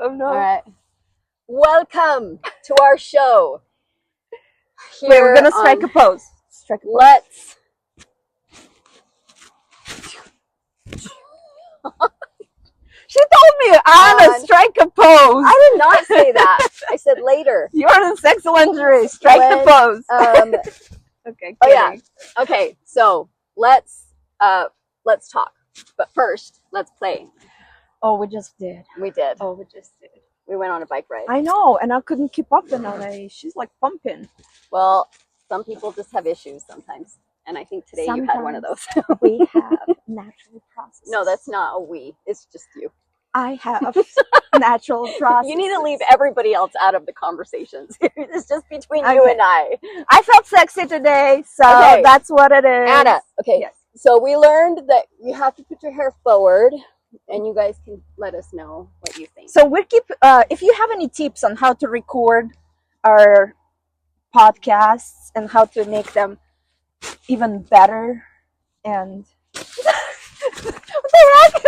Oh no. All right. Welcome to our show. Wait, we're gonna strike a pose. Strike a pose. Let's. She told me, Anna, strike a pose. I did not say that. I said later. You're in sexy lingerie. Strike the pose. Okay. Oh yeah. Okay. So let's talk. But first, let's play. Oh, we just did. We did. Oh, we just did. We went on a bike ride. I know, and I couldn't keep up. And she's like pumping. Well, some people just have issues sometimes, and I think today you had one of those. We have natural processes. No, that's not a we. It's just you. I have natural processes. You need to leave everybody else out of the conversations. It's just between you and I. I felt sexy today, so that's what it is. Anna, okay. Yes. So we learned that you have to put your hair forward, and you guys can let us know what you think. So we keep, if you have any tips on how to record our podcasts and how to make them even better, and what the heck?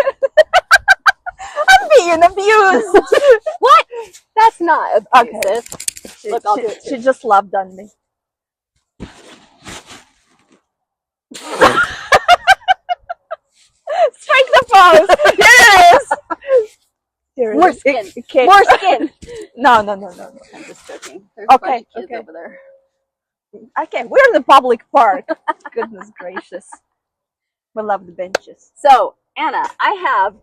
I'm being abused. What? That's not abusive. Okay. Look, I'll do it too. She just loved on me. Strike the pose. Here it is. More skin. Okay. More skin. No. I'm just joking. There's Okay, a bunch of kids okay. over there. Okay, we're in the public park. Goodness gracious. We love the benches. So, Anna, I have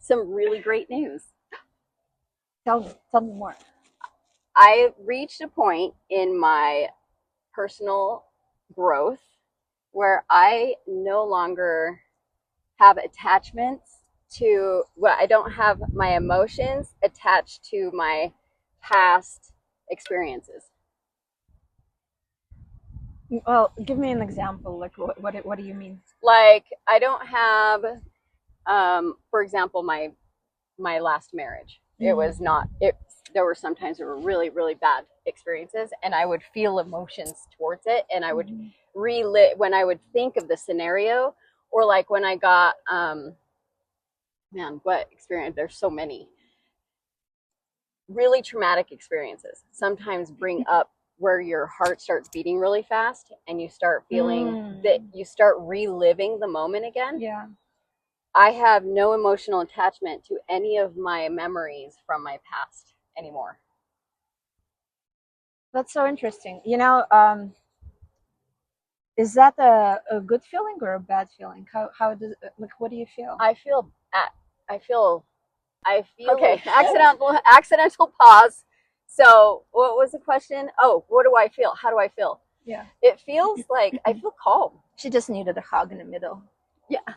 some really great news. Tell me more. I reached a point in my personal growth where I no longer have attachments to, well, I don't have my emotions attached to my past experiences. Well, give me an example. Like, what do you mean? Like, I don't have, for example, my last marriage. It was not, there were sometimes there were really, really bad experiences, and I would feel emotions towards it, and I would relive when I would think of the scenario, or like when I got, man, what experience? There's so many. Really traumatic experiences sometimes bring up where your heart starts beating really fast, and you start feeling that you start reliving the moment again. Yeah. I have no emotional attachment to any of my memories from my past anymore. That's so interesting. You know, is that a good feeling or a bad feeling? How does, like, what do you feel? I feel okay. Accidental pause. So what was the question? Oh, what do I feel? How do I feel? Yeah. It feels like I feel calm. She just needed a hug in the middle. Yeah.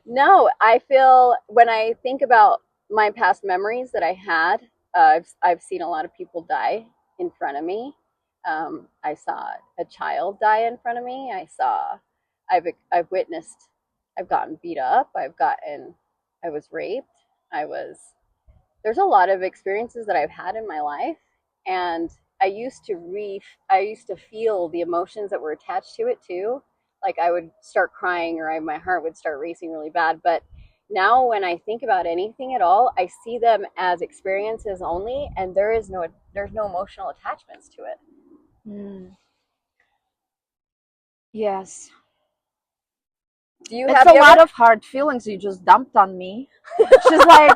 No, I feel when I think about my past memories that I had, I've seen a lot of people die in front of me. I saw a child die in front of me. I've witnessed, I've gotten beat up. I was raped. There's a lot of experiences that I've had in my life, and I used to feel the emotions that were attached to it too. Like I would start crying, or my heart would start racing really bad. But now when I think about anything at all, I see them as experiences only, and there's no emotional attachments to it. Yes. It's a lot of hard feelings you just dumped on me. She's like,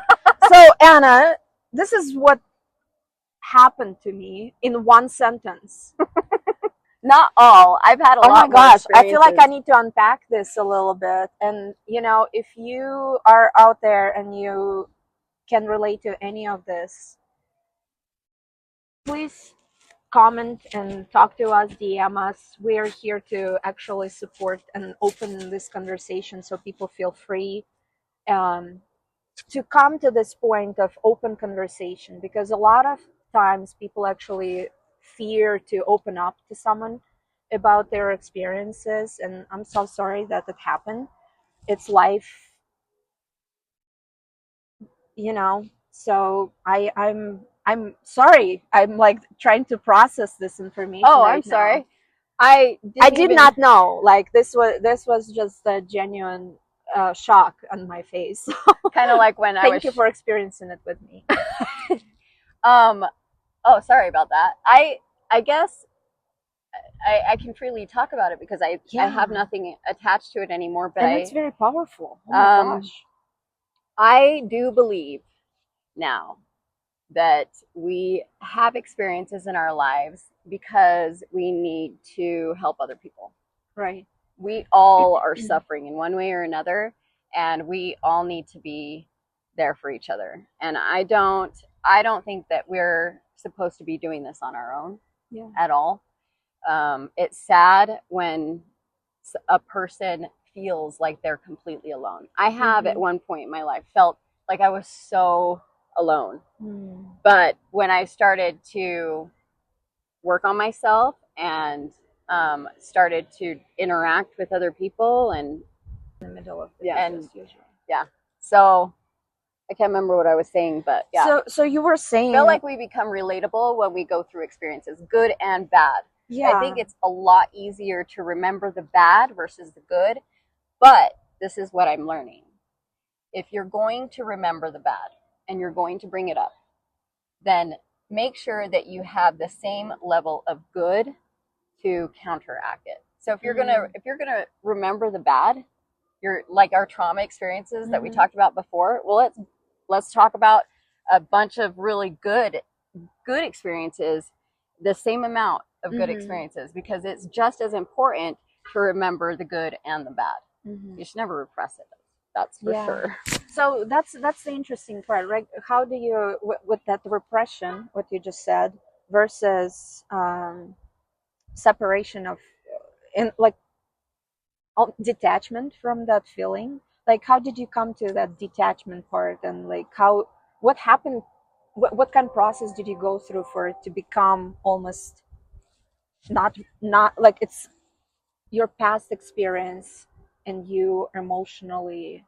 so Anna, this is what happened to me in one sentence. Not all. I've had a lot. Oh my gosh, I feel like I need to unpack this a little bit. And you know, if you are out there and you can relate to any of this, please comment and talk to us, DM us. We're here to actually support and open this conversation so people feel free to come to this point of open conversation, because a lot of times people actually fear to open up to someone about their experiences, and I'm so sorry that it happened. It's life, you know. So I'm sorry. I'm like trying to process this information. Oh, right I'm sorry. now. I did not know. Like this was just a genuine shock on my face. Kind of like when I was. Thank you for experiencing it with me. Oh, sorry about that. I guess I can freely talk about it because I have nothing attached to it anymore. But and it's very powerful. Oh my gosh. I do believe now that we have experiences in our lives because we need to help other people. Right. We all are suffering in one way or another, and we all need to be there for each other. And I don't think that we're supposed to be doing this on our own at all. It's sad when a person feels like they're completely alone. I have at one point in my life felt like I was so alone. But when I started to work on myself and started to interact with other people and in the middle of the usually. So I can't remember what I was saying, but So you were saying, I feel like we become relatable when we go through experiences, good and bad. I think it's a lot easier to remember the bad versus the good, but this is what I'm learning. If you're going to remember the bad and you're going to bring it up, then make sure that you have the same level of good to counteract it. So if you're gonna remember the bad, you're like our trauma experiences that we talked about before. Well, let's talk about a bunch of really good experiences, the same amount of good experiences, because it's just as important to remember the good and the bad. You should never repress it. That's for sure. So that's the interesting part, right? How do you with that repression, what you just said, versus separation of in like detachment from that feeling? Like, how did you come to that detachment part, and like what happened? What kind of process did you go through for it to become almost not like it's your past experience and you emotionally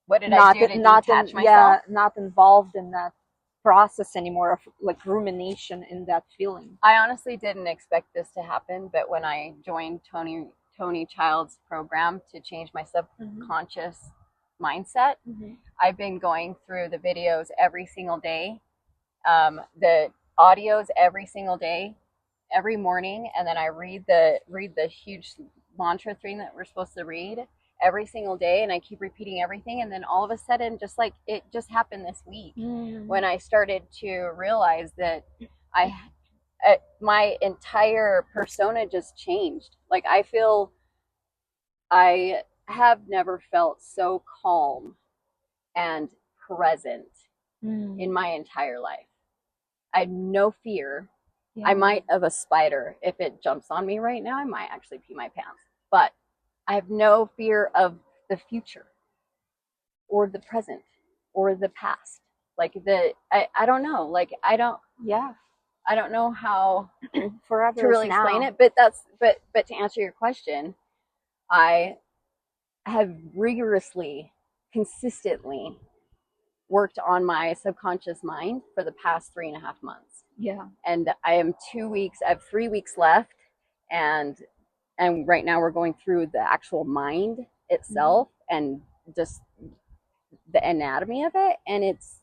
what did I do to detach myself? Yeah, not involved in that process anymore of like rumination in that feeling. I honestly didn't expect this to happen, but when I joined Tony Child's program to change my subconscious mindset, I've been going through the videos every single day, the audios every single day, every morning, and then I read the huge mantra thing that we're supposed to read every single day, and I keep repeating everything. And then all of a sudden, just like it just happened this week, when I started to realize that my entire persona just changed. Like I have never felt so calm and present in my entire life. I had no fear. I might of a spider. If it jumps on me right now, I might actually pee my pants. But I have no fear of the future or the present or the past. Like I don't know. Like I don't know how forever to really explain it. But but to answer your question, I have rigorously, consistently worked on my subconscious mind for the past 3.5 months. And I am 2 weeks, I have 3 weeks left, and right now we're going through the actual mind itself and just the anatomy of it, and it's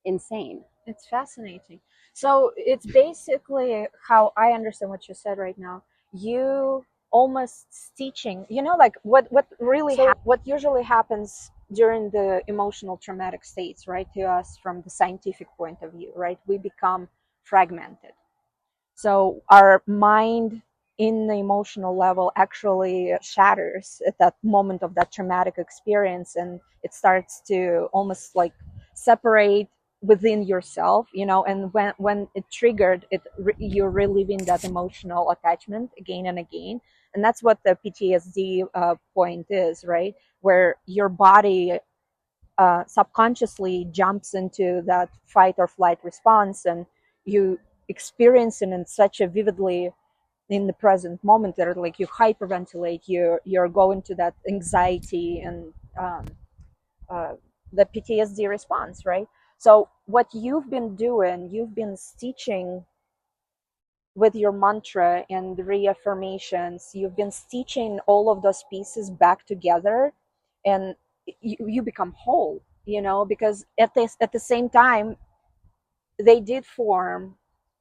insane. It's fascinating. So it's basically how I understand what you said right now. You almost teaching, like what usually happens during the emotional traumatic states, right, to us from the scientific point of view, right? We become fragmented. So our mind in the emotional level actually shatters at that moment of that traumatic experience, and it starts to almost like separate within yourself, and when it triggered it, you're reliving that emotional attachment again and again. And that's what the PTSD point is, right? Where your body subconsciously jumps into that fight or flight response, and you experience it in such a vividly in the present moment that like you hyperventilate, you're going to that anxiety and the PTSD response, right? So what you've been doing, you've been stitching with your mantra and reaffirmations, you've been stitching all of those pieces back together and you become whole, you know, because at the same time they did form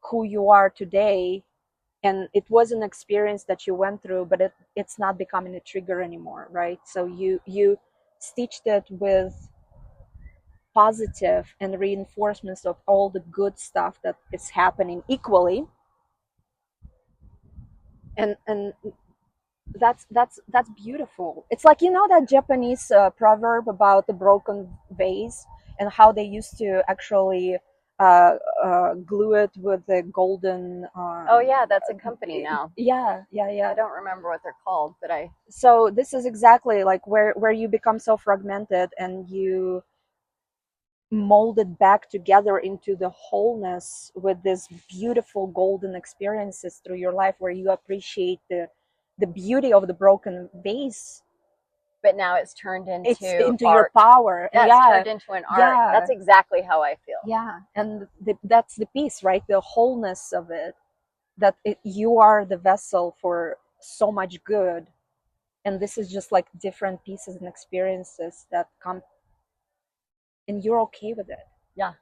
who you are today, and it was an experience that you went through, but it's not becoming a trigger anymore, right? So you stitched it with positive and reinforcements of all the good stuff that is happening equally, and that's beautiful. It's like, you know, that Japanese proverb about the broken vase and how they used to actually uh, glue it with the golden Oh yeah, that's a company now. yeah, yeah, I yeah. don't remember what they're called, but I So this is exactly like where you become so fragmented and you mold it back together into the wholeness with this beautiful golden experiences through your life, where you appreciate the beauty of the broken vase. but now it's turned It's into into your art. power. Yeah, it's Yeah, turned into an art. yeah, That's exactly how I feel. yeah. And that's the piece, right? The wholeness of it, that you are the vessel for so much good, and this is just like different pieces and experiences that come, and you're okay with it. Yeah.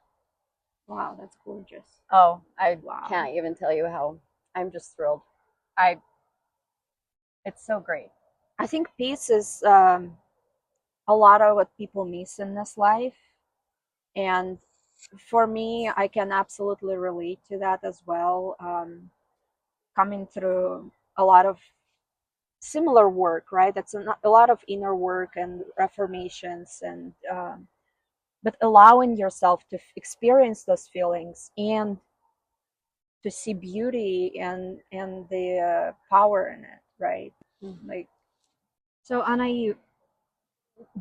Wow, that's gorgeous. Oh, I Wow. can't even tell you how I'm just thrilled. I It's so great. I think peace is a lot of what people miss in this life. And for me, I can absolutely relate to that as well. Coming through a lot of similar work, right? That's a lot of inner work and affirmations, and but allowing yourself to experience those feelings and to see beauty and the power in it, right? Like, so Anna, you,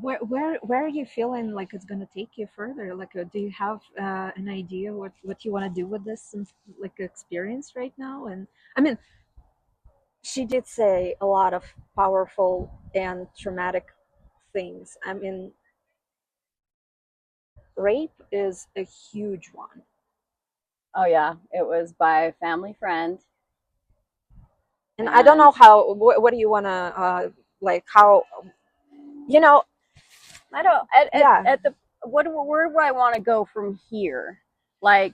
where are you feeling like it's gonna take you further? Like, do you have an idea what you want to do with this and like experience right now? And I mean, she did say a lot of powerful and traumatic things. I mean, rape is a huge one. Oh yeah, it was by a family friend, And I don't and know how, what do you want to like, how, you know, I don't yeah, at the where do I want to go from here? Like,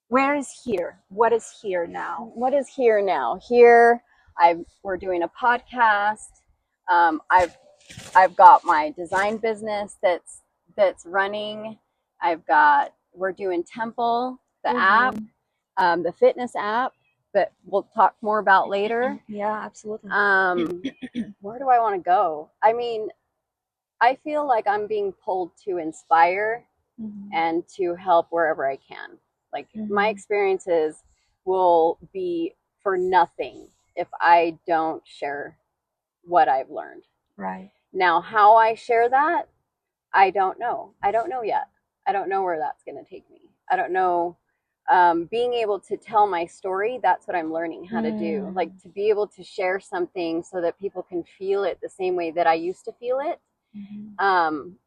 where is here? What is here now? what is here now? Here, we're doing a podcast. Um, I've I've got my design business that's running. We're doing Temple, the app, Mhm. the fitness app that we'll talk more about later. Yeah, absolutely. Where do I want to go? I mean, I feel like I'm being pulled to inspire Mhm. and to help wherever I can. Like, my Mhm. experiences will be for nothing if I don't share what I've learned. Right. Now, how I share that, I don't know. I don't know yet. I don't know where that's going to take me. I don't know. Being able to tell my story, that's what I'm learning how to do. Mm. Like, to be able to share something so that people can feel it the same way that I used to feel it. Mhm. Um,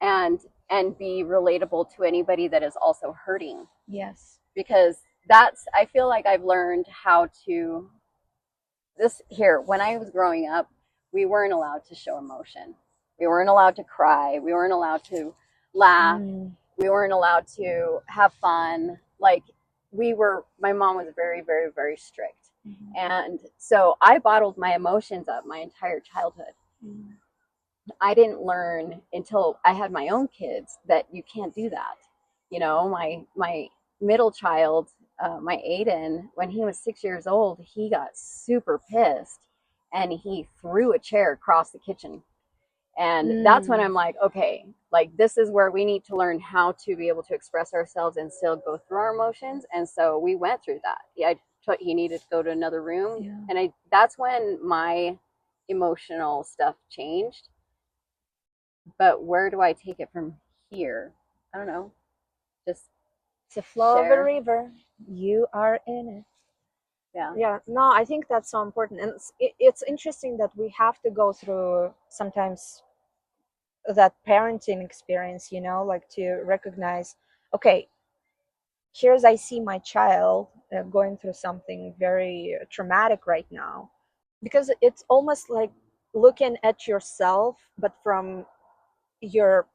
and and be relatable to anybody that is also hurting, Yes. because that's I feel like I've learned how to this here. When I was growing up, we weren't allowed to show emotion. We weren't allowed to cry. We weren't allowed to laugh. Mm. We weren't allowed to have fun. Like, my mom was very, very, very strict. Mhm. And so I bottled my emotions up my entire childhood. Mm. I didn't learn until I had my own kids that you can't do that. You know, my middle child, my Aiden, when he was 6 years old, he got super pissed and he threw a chair across the kitchen. And that's when Mm. I'm like, okay, like, this is where we need to learn how to be able to express ourselves and still go through our emotions. And so we went through that. Yeah, he needed to go to another room, Yeah. and that's when my emotional stuff changed. But where do I take it from here? I don't know. Just It's a flow of a share. river. You are in it. Yeah. Yeah. No, I think that's so important, and it's interesting that we have to go through sometimes that parenting experience. You know, like to recognize, okay, here's I see my child going through something very traumatic right now, because it's almost like looking at yourself, but from your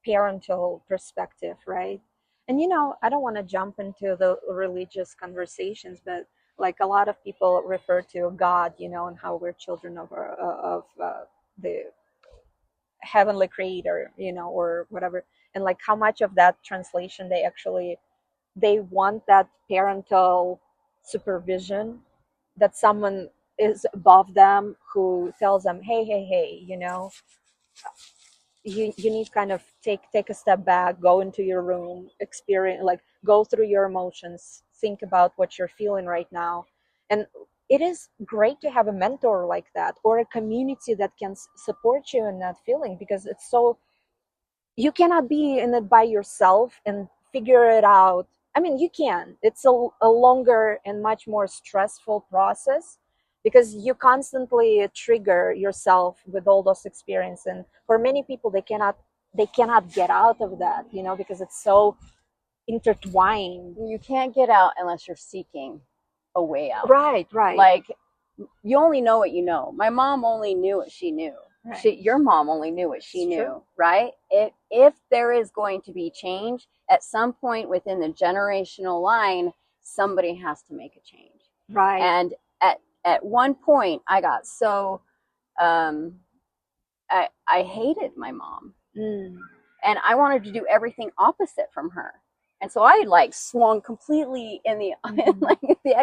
parental perspective, right? And I don't want to jump into the religious conversations, but like a lot of people refer to God, and how we're children of the heavenly creator, or whatever, and like how much of that translation they want that parental supervision, that someone is above them who tells them, hey, you need kind of take a step back, go into your room, experience, like go through your emotions, think about what you're feeling right now. And it is great to have a mentor like that, or a community that can support you in that feeling, because it's so, you cannot be in it by yourself and figure it out. I mean, you can, it's a longer and much more stressful process, because you constantly trigger yourself with all those experiences, and for many people they cannot get out of that, because it's so intertwined. You can't get out unless you're seeking a way out. Right. Like, you only know what you know. My mom only knew what she knew. Right. Your mom only knew what she It's knew, true. right? If there is going to be change at some point within the generational line, somebody has to make a change. Right. And at one point, I got so I hated my mom, and I wanted to do everything opposite from her. And so I like swung completely in the like the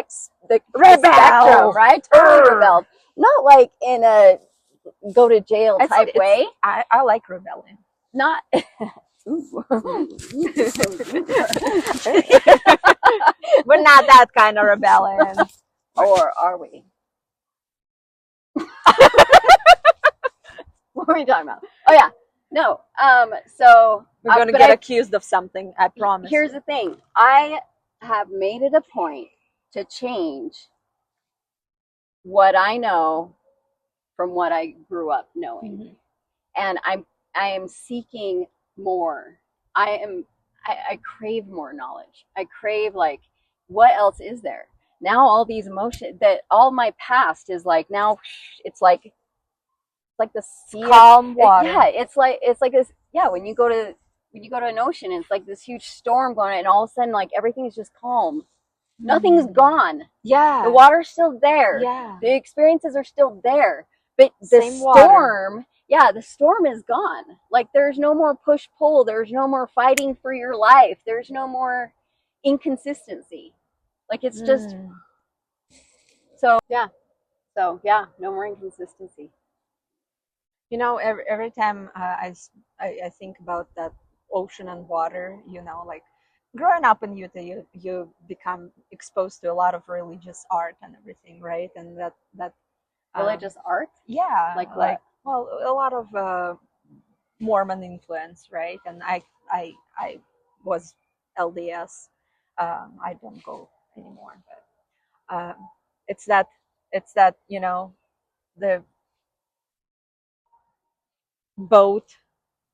Rebel. spectrum, right? Totally rebelled. Not like in a go to jail type way. I like rebelling. Not. We're not that kind of rebellion. Or are we? What are we talking about? Oh yeah, no. So we're gonna get accused of something. I promise. Here's the thing: I have made it a point to change what I know from what I grew up knowing, and I am seeking more. I crave more knowledge. I crave, like, what else is there? Now all these emotions, that all my past is like, now it's like the sea, calm water. Yeah, it's like this. Yeah, when you go to an ocean, it's like this huge storm going on, and all of a sudden, like, everything's just calm. Nothing's gone. Yeah, the water's still there. Yeah, the experiences are still there, but the Same storm water. Yeah, the storm is gone. Like, there's no more push pull, there's no more fighting for your life, there's no more inconsistency. Like, it's just so yeah. So yeah, no more inconsistency. Every time I think about that ocean and water, like growing up in Utah, you become exposed to a lot of religious art and everything, right? And that religious art, yeah, like what? Well, a lot of Mormon influence, right? And I was LDS. I don't go anymore, but it's that the boat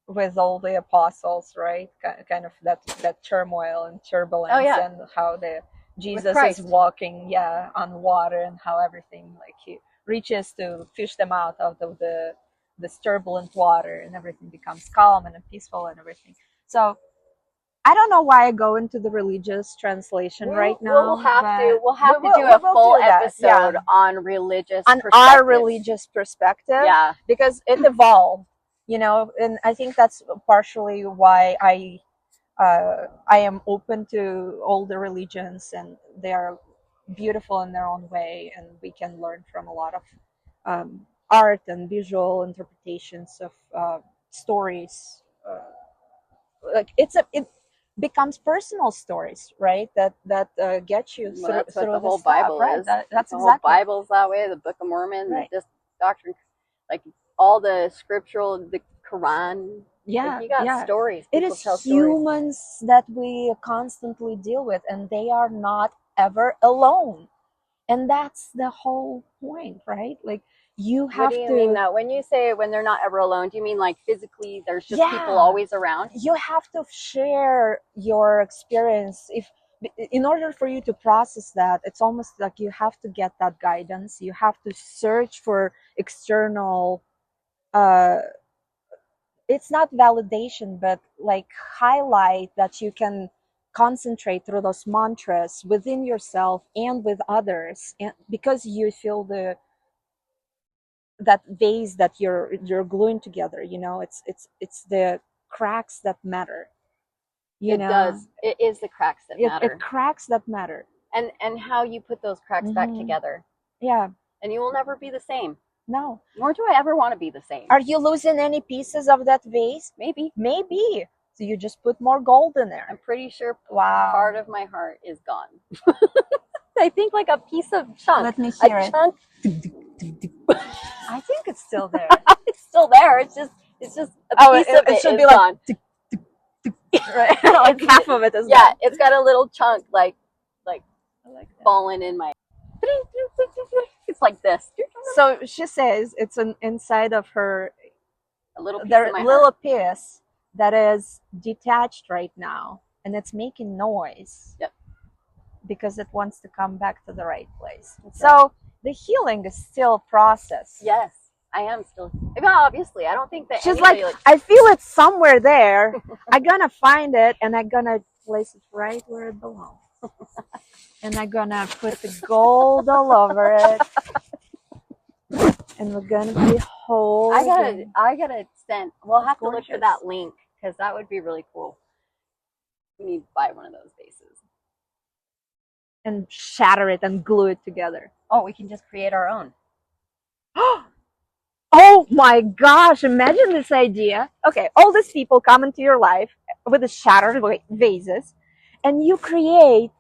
with all the apostles, right? Kind of that turmoil and turbulence. Oh, yeah. And how the Jesus is walking, on water, and how everything, like, he reaches to fish them out of the this turbulent water, and everything becomes calm and peaceful and everything. So I don't know why I go into the religious translation right now. We'll have to do a full episode on our religious perspective. Yeah, because it evolved, and I think that's partially why I am open to all the religions, and they are beautiful in their own way, and we can learn from a lot of art and visual interpretations of stories. Like it becomes personal stories, right? That get you through. That's what through the whole stuff, Bible right? is. That's the exactly. whole Bible's that way. The Book of Mormon, Right. This doctrine, like all the scriptural, the Quran. Yeah, like, you got stories. It People is tell humans stories that we constantly deal with, and they are not ever alone. And that's the whole point, right? Like, you have to. What do you mean that? When you say when they're not ever alone, do you mean like physically there's just people always around? You have to share your experience. In order for you to process that, it's almost like you have to get that guidance. You have to search for external uh it's not validation, but like highlight that you can concentrate through those mantras within yourself and with others, and because you feel the that vase that you're gluing together, it's the cracks that matter, you It know does. It is the cracks that matter. it cracks that matter. And how you put those cracks back together. Yeah. And you will never be the same. No. Nor do I ever want to be the same. Are you losing any pieces of that vase? Maybe. So you just put more gold in there. I'm pretty sure Wow. part of my heart is gone. I think like a piece of chunk. Let me hear a it. chunk. I think it's still there. It's still there. It's just a piece of it should is be gone. Right? Like half of it is Yeah, gone. it's got a little chunk like I like that. falling in my. It's like this. So she says it's an inside of her, A little piece their of my little heart. piece that is detached right now, and it's making noise. Yep. Because it wants to come back to the right place. That's so right. The healing is still a process. Yes, I am still. Well, obviously, I don't think that She's like, I feel it somewhere there. I'm gonna find it, and I'm gonna place it right where it belongs. And I'm gonna put the gold all over it. And we're gonna be whole. I gotta send. We'll have to look for Gorgeous. that link because that would be really cool. We need to buy one of those bases. And shatter it and glue it together. Oh, we can just create our own. Oh my gosh, imagine this idea. Okay, all these people come into your life with the shattered vases, and you create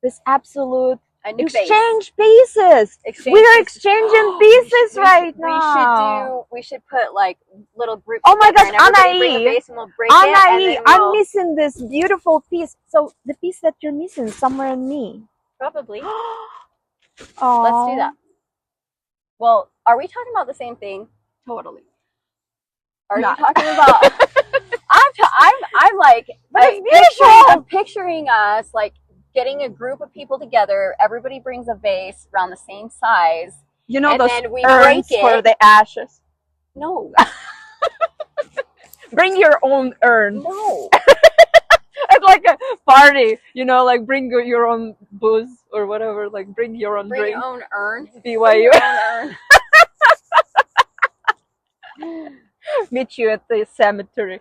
this absolute exchange pieces. We're exchanging pieces right now. We should put like little groups. Oh my gosh, Anaí, I'm missing this beautiful piece. So the piece that you're missing is somewhere in me. Probably. Oh, let's do that. Well, are we talking about the same thing? Totally. Are you talking about? I'm like, I'm picturing us like getting a group of people together. Everybody brings a vase around the same size. You know, and those then we urns break it for the ashes. No. Bring your own urn. No. It's like a party, like bring your own booze or whatever. Like bring your own drink. Bring your own urn. BYU. Urn. Meet you at the cemetery.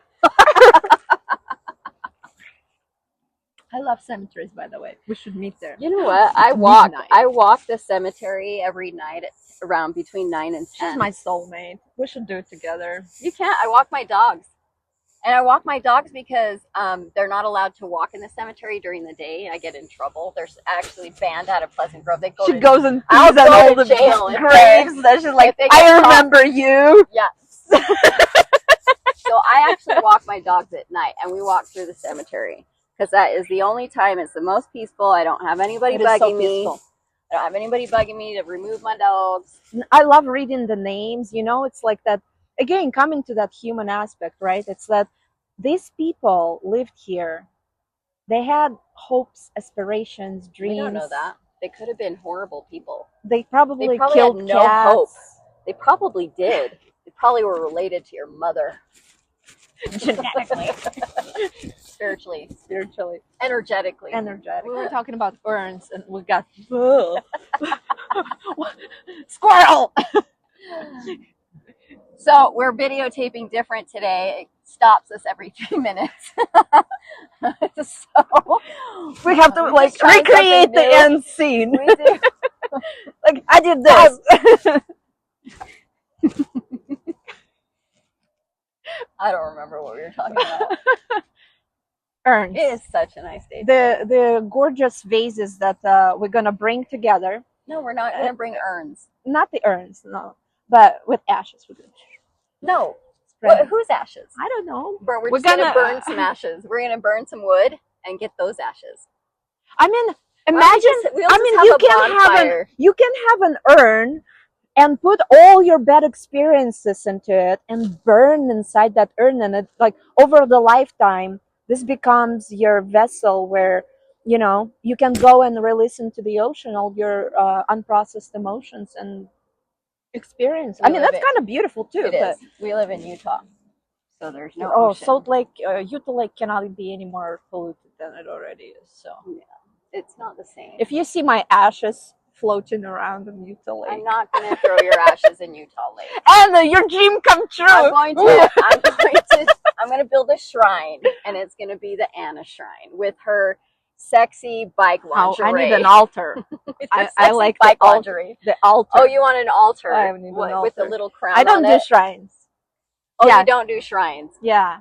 I love cemeteries, by the way. We should meet there. You know what? I walk the cemetery every night around between 9 and 10. She's my soulmate. We should do it together. You can't. I walk my dogs. And I walk my dogs because they're not allowed to walk in the cemetery during the day. I get in trouble. There's actually banned out of Pleasant Grove. They she goes and I'll pees on all the jail graves. That she's like, I remember you. Yeah. So I actually walk my dogs at night, and we walk through the cemetery because that is the only time it's the most peaceful. I don't have anybody bugging me. I don't have anybody bugging me to remove my dogs. I love reading the names. It's like that. Again, coming to that human aspect, right? It's that these people lived here. They had hopes, aspirations, dreams. We don't know that. They could have been horrible people. They probably had killed no cats. hope. They probably did. They probably were related to your mother. Genetically. Spiritually. Energetically. We were talking about urns, and we got squirrel. So we're videotaping different today. It stops us every 3 minutes. So we have to recreate the end scene. We do. Like I did this. I don't remember what we were talking about. Urns. It is such a nice day. The gorgeous vases that we're gonna bring together. No, we're not gonna bring urns. Not the urns, no. But with ashes, we're gonna. No. Whose ashes? I don't know. But we're gonna burn some ashes. We're gonna burn some wood and get those ashes. I mean, imagine. You can have an urn and put all your bad experiences into it and burn inside that urn, and it over the lifetime, this becomes your vessel where you can go and release into the ocean all your unprocessed emotions and experience. I We mean, live that's it. kind of beautiful too. It But is. We live in Utah, so there's no oh, ocean. Salt Lake, Utah Lake cannot be any more polluted than it already is. So Yeah, it's not the same. if you see my ashes floating around in Utah Lake, I'm not gonna throw your ashes in Utah Lake. and your dream come true. I'm gonna build a shrine, and it's gonna be the Anna shrine with her sexy bike lingerie. I need an altar. I like bike the lingerie. The altar. Oh, you want an altar? I need an altar with the little crown. I don't on do it? shrines. Oh, yeah. You don't do shrines. Yeah.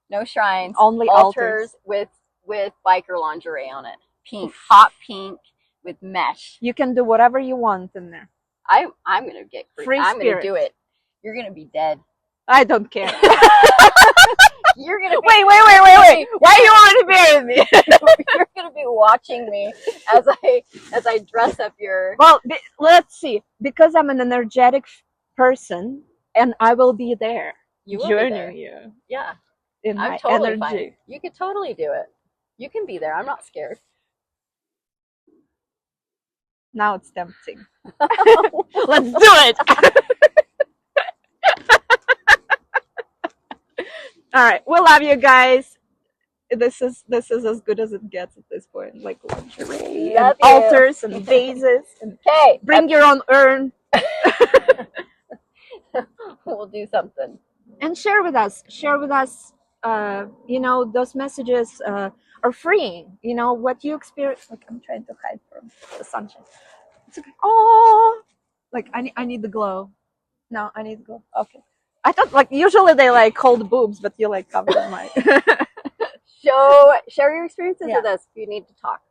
No shrines. Only altars with biker lingerie on it. Pink, hot pink with mesh. You can do whatever you want in there. I'm gonna get free. I'm gonna do it. You're gonna be dead. I don't care. You're gonna be, wait. Why you want to bury me? You're gonna be watching me as I dress up your. Well, let's see. Because I'm an energetic person, and I will be there. You will joining be there. you. Yeah. In I'm my totally energy. Fine. You could totally do it. You can be there. I'm not scared. Now it's tempting. Let's do it. All right, we love you guys. This is as good as it gets at this point. Like lingerie and altars and vases. And okay, bring your own urn. We'll do something. And share with us. Those messages are freeing. What you experience. Like, I'm trying to hide from the sunshine. It's okay. Oh, like I need the glow. No, I need the glow. Okay. I thought like usually they like hold boobs, but you like cover my. Share your experiences with us if you need to talk.